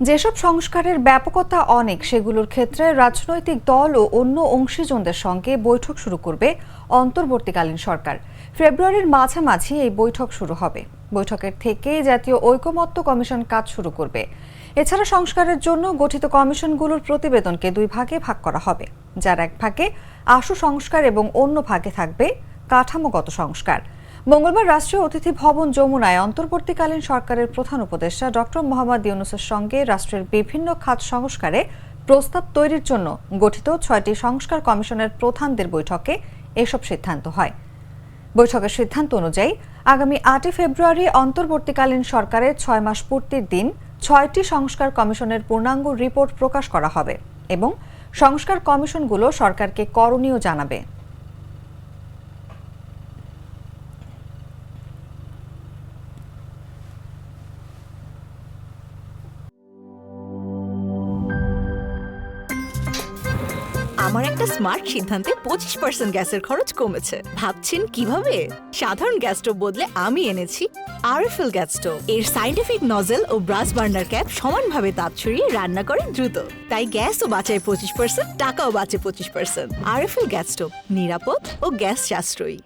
যেসব সংস্কারের ব্যাপকতা অনেক সেগুলোর ক্ষেত্রে রাজনৈতিক দল ও অন্য অংশীজনদের সঙ্গে বৈঠক শুরু করবে অন্তর্বর্তীকালীন সরকার। ফেব্রুয়ারির মাঝামাঝি এই বৈঠক শুরু হবে। বৈঠকের থেকেই জাতীয় ঐকমত্য কমিশন কাজ শুরু করবে। এছাড়া সংস্কারের জন্য গঠিত কমিশনগুলোর প্রতিবেদনকে দুই ভাগে ভাগ করা হবে, যার এক ভাগে আশু সংস্কার এবং অন্য ভাগে থাকবে কাঠামোগত সংস্কার। মঙ্গলবার রাষ্ট্রীয় অতিথি ভবন যমুনায় অন্তর্বর্তীকালীন সরকারের প্রধান উপদেষ্টা ডক্টর মোহাম্মদ ইউনূসের সঙ্গে রাষ্ট্রের বিভিন্ন খাত সংস্কারে প্রস্তাব তৈরির জন্য গঠিত ৬টি সংস্কার কমিশনের প্রধানদের বৈঠকে এসব সিদ্ধান্ত হয়। বৈঠকের সিদ্ধান্ত অনুযায়ী আগামী ৮ ফেব্রুয়ারি অন্তর্বর্তীকালীন সরকারের ৬ মাস পূর্তির দিন ৬টি সংস্কার কমিশনের পূর্ণাঙ্গ রিপোর্ট প্রকাশ করা হবে এবং সংস্কার কমিশনগুলো সরকারকে করণীয় জানাবে। আমার একটা স্মার্ট সিদ্ধান্তে 25% গ্যাসের খরচ কমেছে। ভাবছেন কিভাবে? সাধারণ গ্যাস স্টোভ বদলে আমি এনেছি আরএফএল গ্যাস স্টোভ। এর সাইন্টিফিক নজল ও ব্রাস বার্নার ক্যাপ সমানভাবে তাপ ছড়িয়ে রান্না করে দ্রুত। তাই গ্যাসও বাঁচায় 25%, টাকাও বাঁচে 25%। আরএফএল গ্যাস স্টোভ নিরাপদ ও গ্যাস সাশ্রয়ী।